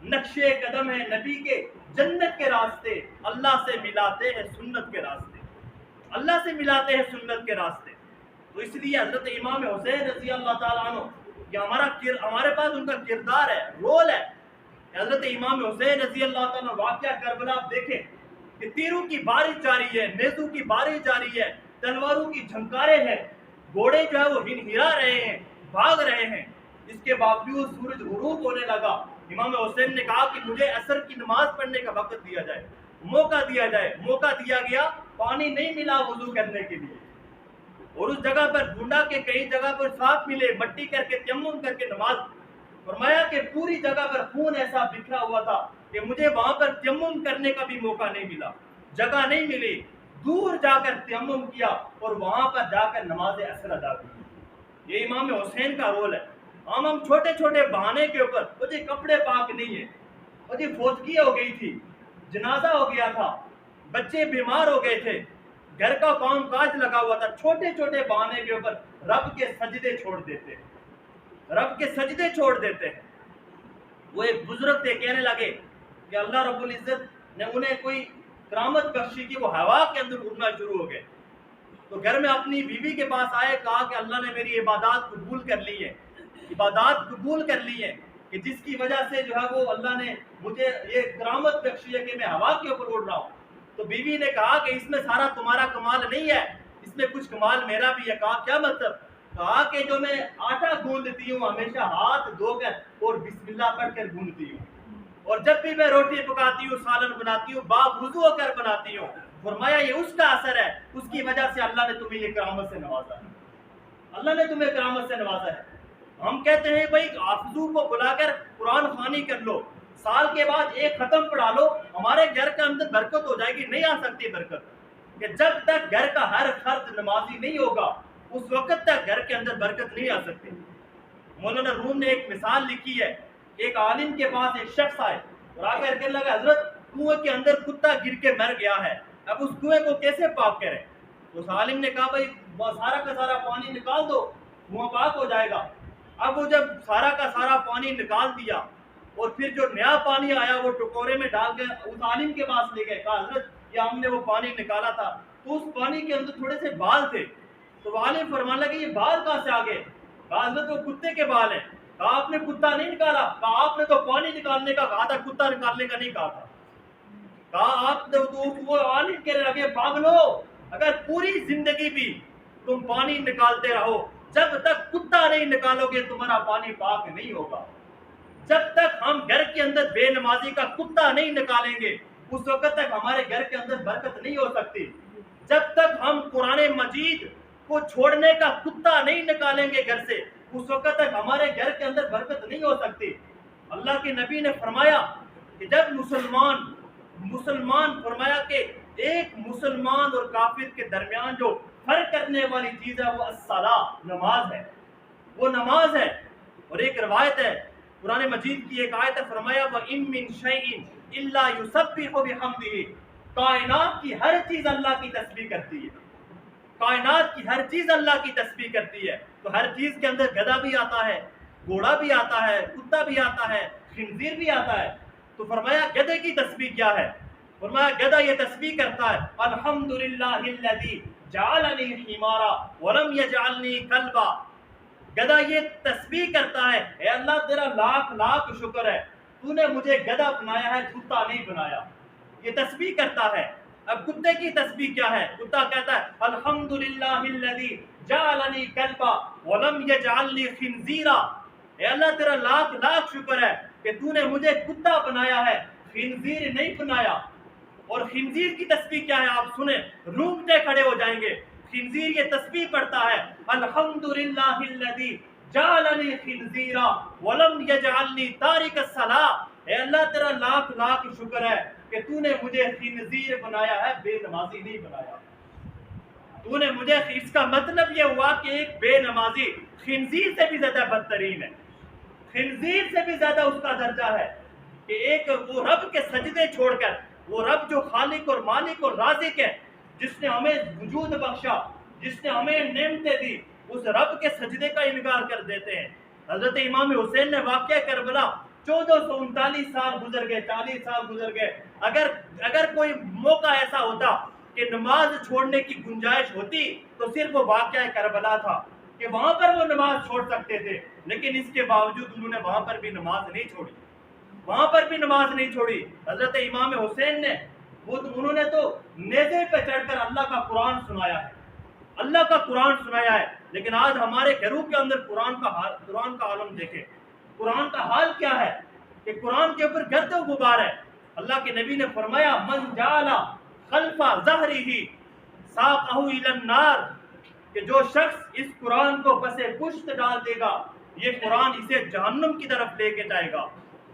نقشے قدم ہے نبی کے جنت کے راستے، اللہ سے ملاتے ہیں سنت کے راستے، اللہ سے ملاتے ہیں سنت کے راستے۔ تو اس لیے حضرت امام حسین رضی اللہ تعالیٰ عنہ کہ ہمارے پاس ان کا کردار ہے، رول ہے۔ حضرت امام حسین رضی اللہ تعالیٰ واقعہ کربلا آپ دیکھیں کہ تیروں کی بارش جاری ہے، نیزوں کی بارش جاری ہے، تلواروں کی جھنکاریں ہیں، گھوڑے جو ہے وہ ہنہرا رہے ہیں، بھاگ رہے ہیں۔ اس کے باوجود سورج غروب ہونے لگا، امام حسین نے کہا کہ مجھے عصر کی نماز پڑھنے کا وقت دیا جائے، موقع دیا جائے۔ موقع دیا گیا، پانی نہیں ملا وضو کرنے کے لیے، اور اس جگہ پر ڈھونڈا کہ کئی جگہ پر صاف ملے، مٹی کر کے تیمم کر کے نماز۔ فرمایا کہ پوری جگہ پر خون ایسا بکھرا ہوا تھا کہ مجھے وہاں پر تیمم کرنے کا بھی موقع نہیں ملا، جگہ نہیں ملی، دور جا کر تیمم کیا اور وہاں پر جا کر نماز عصر ادا کی۔ یہ امام حسین کا رول ہے۔ ہم چھوٹے چھوٹے بہانے کے اوپر، مجھے کپڑے پاک نہیں ہے، مجھے فوتگی ہو گئی تھی، جنازہ ہو گیا تھا، بچے بیمار ہو گئے تھے، گھر کا کام کاج لگا ہوا تھا، چھوٹے چھوٹے بہانے کے اوپر رب کے سجدے چھوڑ دیتے ہیں، رب کے سجدے چھوڑ دیتے ہیں۔ وہ ایک بزرگ تھے، کہنے لگے کہ اللہ رب العزت نے انہیں کوئی کرامت بخشی کہ وہ ہوا کے اندر اڑنا شروع ہو گئے۔ تو گھر میں اپنی بیوی کے پاس آئے، کہا کہ اللہ نے میری عبادات قبول کر لی ہے، عبادات قبول کر لی ہے، کہ جس کی وجہ سے جو ہے وہ اللہ نے مجھے یہ کرامت بخشی ہے کہ میں ہوا کے اوپر اڑ رہا ہوں۔ تو بیوی نے کہا کہ اس میں سارا تمہارا کمال نہیں ہے، اس میں کچھ کمال میرا بھی ہے۔ کہا کیا مطلب؟ کہا کہ جو میں آٹا گوندتی ہوں ہمیشہ ہاتھ دھو کر اور بسم اللہ پڑھ کر گوندتی ہوں، اور جب بھی میں روٹی پکاتی ہوں، سالن بناتی ہوں، باوضو ہو کر بناتی ہوں۔ فرمایا یہ اس کا اثر ہے، اس کی وجہ سے اللہ نے تمہیں یہ کرامت سے نوازا ہے، اللہ نے تمہیں کرامت سے نوازا ہے۔ ہم کہتے ہیں بھائی حافظوں کو بلا کر قرآن خوانی کر لو، سال کے بعد ایک ختم پڑھا لو، ہمارے گھر کے اندر برکت ہو جائے گی۔ نہیں آ سکتی برکت، کہ جب تک گھر کا ہر فرد نمازی نہیں ہوگا اس وقت تک گھر کے اندر برکت نہیں آ سکتی۔ مولانا روم نے ایک مثال لکھی ہے، ایک عالم کے پاس ایک شخص آئے اور آ کر کہنے لگا حضرت کنویں کے اندر کتا گر کے مر گیا ہے، اب اس کنویں کو کیسے پاک کریں؟ تو اس عالم نے کہا بھائی سارا کا سارا پانی نکال دو، کنواں پاک ہو جائے گا۔ اب وہ جب سارا کا سارا پانی نکال دیا اور پھر جو نیا پانی آیا وہ ٹکورے میں ڈال کے اس عالم کے پاس لے گئے، کہا حضرت یہ ہم نے وہ پانی نکالا تھا، تو اس پانی کے اندر تھوڑے سے بال تھے۔ تو وہ عالم فرمانے لگے یہ بال کہاں سے آ گئے؟ کہا حضرت وہ کتے کے بال ہیں۔ کہا آپ نے کتا نہیں نکالا؟ کہا آپ نے تو پانی نکالنے کا کہا تھا، کتا نکالنے کا نہیں کہا تھا۔ کہا آپ نے تو وہ عالم کہنے لگے پاگلو، اگر پوری زندگی بھی تم پانی نکالتے رہو، جب تک کتا نہیں نکالو گے تمہارا پانی پاک نہیں ہوگا۔ جب تک ہم گھر کے اندر بے نمازی کا کتا نہیں نکالیں گے اس وقت تک ہمارے گھر کے اندر برکت نہیں ہو سکتی۔ جب تک ہم قرآن مجید کو چھوڑنے کا کتا نہیں نکالیں گے گھر سے اس وقت تک ہمارے گھر کے اندر برکت نہیں ہو سکتی۔ اللہ کے نبی نے فرمایا کہ جب مسلمان فرمایا کہ ایک مسلمان اور کافر کے درمیان جو فرق کرنے والی چیز ہے وہ الصلاۃ، نماز ہے، وہ نماز ہے۔ اور ایک روایت ہے قرآن مجید کی، ایک آیت ہے، فرمایا وَإِن مِّن شَيْءٍ إِلَّا يُسَبِّحُ بِحَمْدِهِ، کائنات کی ہر چیز اللہ کی تسبیح کرتی ہے، کائنات کی ہر چیز اللہ کی تسبیح کرتی ہے۔ تو ہر چیز کے اندر گدھا بھی آتا ہے، گھوڑا بھی آتا ہے، کتا بھی آتا ہے، خنزیر بھی آتا ہے۔ تو فرمایا گدھے کی تسبیح کیا ہے؟ فرمایا گدھا یہ تسبیح کرتا ہے الحمدللہ الذی جعلنی حمارا ولم یجعلنی کلبا۔ گدھا یہ تسبیح کرتا ہے اے اللہ تیرا لاکھ لاکھ شکر ہے، تو نے مجھے گدھا بنایا ہے، کتا نہیں بنایا۔ یہ تسبیح کرتا ہے۔ اب کتے کی تسبیح کیا ہے؟ کتا کہتا ہے الحمدللہ الذی جعلنی کلبا ولم یجعلنی خنزیرا، اے اللہ تیرا لاکھ لاکھ شکر ہے کہ تو نے مجھے کتا بنایا ہے، خنزیر نہیں بنایا۔ اور خنزیر کی تسبیح کیا ہے آپ سنیں، رونگٹے کھڑے ہو جائیں گے۔ خنزیر یہ تسبیح پڑھتا ہے الحمدللہ الذی جعلنی خنزیرا ولم یجعلنی تارک الصلاۃ، اے اللہ تیرا لاکھ لاکھ شکر ہے کہ تو نے مجھے خنزیر بنایا ہے، بے نمازی نہیں بنایا۔ تو نے مجھے، اس کا مطلب یہ ہوا کہ ایک بے نمازی خنزیر سے بھی زیادہ بدترین ہے، خنزیر سے بھی زیادہ اس کا درجہ ہے کہ ایک وہ رب کے سجدے چھوڑ کر، وہ رب جو خالق اور مالک اور رازق ہے، جس نے ہمیں وجود بخشا، جس نے ہمیں نعمتیں دی، اس رب کے سجدے کا انکار کر دیتے ہیں۔ حضرت امام حسین نے واقعہ کربلا 1439 سال گزر گئے، 40 سال گزر گئے. اگر کوئی موقع ایسا ہوتا کہ نماز چھوڑنے کی گنجائش ہوتی تو صرف وہ واقعہ کربلا تھا کہ وہاں پر وہ نماز چھوڑ سکتے تھے، لیکن اس کے باوجود انہوں نے وہاں پر بھی نماز نہیں چھوڑی، وہاں پر بھی نماز نہیں چھوڑی. حضرت امام حسین نے انہوں نے تو نیزے پہ چڑھ کر اللہ کا قرآن سنایا ہے، اللہ کا قرآن سنایا ہے. لیکن آج ہمارے گھروں کے اندر قرآن کا عالم دیکھیں، قرآن کا حال کیا ہے کہ قرآن کے اوپر گرد و غبار ہے. اللہ کے نبی نے فرمایا من جعل خلف ظہرہ ساقہ الی النار، کہ جو شخص اس قرآن کو پس پشت ڈال دے گا یہ قرآن اسے جہنم کی طرف لے کے جائے گا.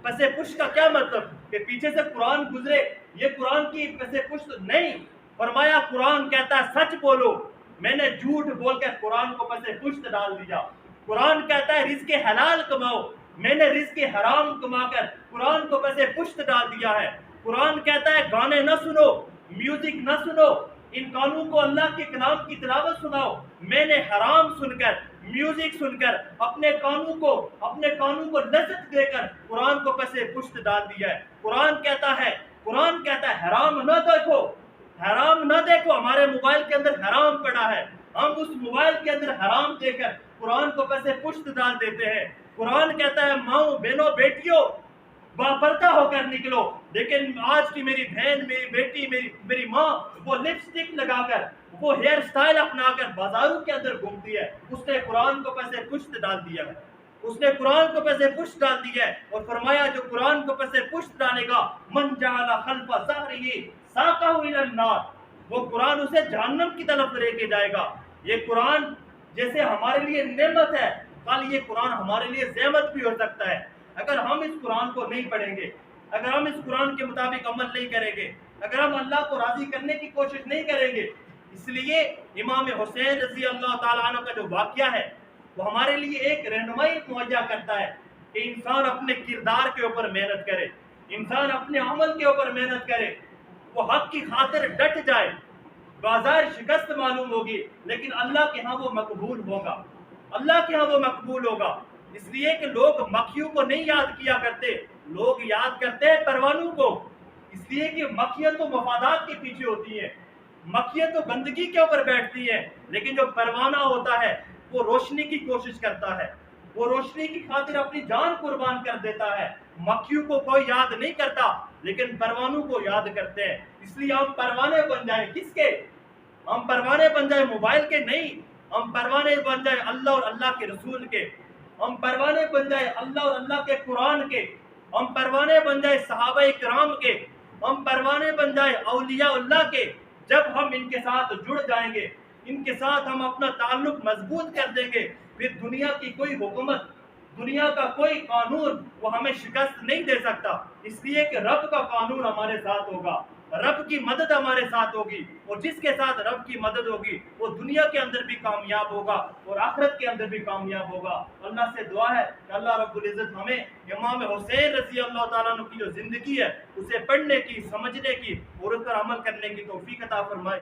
پس پشت کا کیا مطلب کہ پیچھے سے قرآن گزرے، یہ قرآن کی پس پشت نہیں. فرمایا قرآن کہتا ہے سچ بولو، میں نے جھوٹ بول کر قرآن کو پس پشت ڈال دیا. قرآن کہتا ہے رزق حلال کماؤ، میں نے رزق حرام کما کر قرآن کو پس پشت ڈال دیا ہے. قرآن کہتا ہے گانے نہ سنو، میوزک نہ سنو، ان کانوں کو اللہ کے کلام کی تلاوت سناؤ. میں نے حرام سن کر، میوزک سن کر اپنے کانوں کو لذت دے کر قرآن کو پس پشت ڈال دیا ہے. قرآن کہتا ہے حرام نہ دیکھو، حرام نہ دیکھو. ہمارے موبائل کے اندر حرام پڑا ہے، ہم اس موبائل کے اندر حرام دے کر قرآن کو پس پشت ڈال دیتے ہیں. قرآن کہتا ہے ماؤں بہنوں بیٹیوں باپردہ ہو کر نکلو، لیکن آج کی میری بہن، میری بیٹی، میری ماں وہ لپسٹک لگا کر، وہ ہیئر سٹائل اپنا کر بازاروں کے اندر گھومتی ہے. اس نے قرآن کو پس پشت ڈال دیا ہے، اس نے قرآن کو پس پشت ڈال دیا ہے. اور فرمایا جو قرآن کو پس پشت ڈالے گا من جعل خلف ظہرہ ساقہ الی النار، وہ قرآن اسے جہنم کی طرف لے کے جائے گا. یہ قرآن جیسے ہمارے لیے نعمت ہے، کل یہ قرآن ہمارے لیے زحمت بھی ہو سکتا ہے. اگر ہم اس قرآن کو نہیں پڑھیں گے، اگر ہم اس قرآن کے مطابق عمل نہیں کریں گے، اگر ہم اللہ کو راضی کرنے کی کوشش نہیں کریں گے. اس لیے امام حسین رضی اللہ تعالیٰ عنہ کا جو واقعہ ہے وہ ہمارے لیے ایک رہنمائی مہیا کرتا ہے کہ انسان اپنے کردار کے اوپر محنت کرے، انسان اپنے عمل کے اوپر محنت کرے، وہ حق کی خاطر ڈٹ جائے. بازار شکست معلوم ہوگی لیکن اللہ کے ہاں وہ مقبول ہوگا، اللہ کے ہاں وہ مقبول ہوگا. اس لیے کہ لوگ مکھیوں کو نہیں یاد کیا کرتے، لوگ یاد کرتے ہیں پروانوں کو. اس لیے کہ مکھیاں تو مفادات کے پیچھے ہوتی ہیں، مکھیاں تو گندگی کے اوپر بیٹھتی ہیں، لیکن جو پروانہ ہوتا ہے وہ روشنی کی کوشش کرتا ہے، وہ روشنی کی خاطر اپنی جان قربان کر دیتا ہے. مکھیوں کو کوئی یاد نہیں کرتا لیکن پروانوں کو یاد کرتے ہیں. اس لیے ہم پروانے بن جائیں، کس کے؟ ہم پروانے بن جائیں موبائل کے نہیں، ہم پروانے بن جائیں اللہ اور اللہ کے رسول کے، ہم پروانے بن جائیں اللہ اور اللہ کے قرآن کے، ہم پروانے بن جائیں صحابہ کرام کے، ہم پروانے بن جائیں اولیاء اللہ کے. جب ہم ان کے ساتھ جڑ جائیں گے، ان کے ساتھ ہم اپنا تعلق مضبوط کر دیں گے، پھر دنیا کی کوئی حکومت، دنیا کا کوئی قانون وہ ہمیں شکست نہیں دے سکتا. اس لیے کہ رب کا قانون ہمارے ساتھ ہوگا، رب کی مدد ہمارے ساتھ ہوگی، اور جس کے ساتھ رب کی مدد ہوگی وہ دنیا کے اندر بھی کامیاب ہوگا اور آخرت کے اندر بھی کامیاب ہوگا. اللہ سے دعا ہے کہ اللہ رب العزت ہمیں امام حسین رضی اللہ تعالیٰ عنہ کی جو زندگی ہے اسے پڑھنے کی، سمجھنے کی اور اس پر عمل کرنے کی توفیق عطا فرمائے.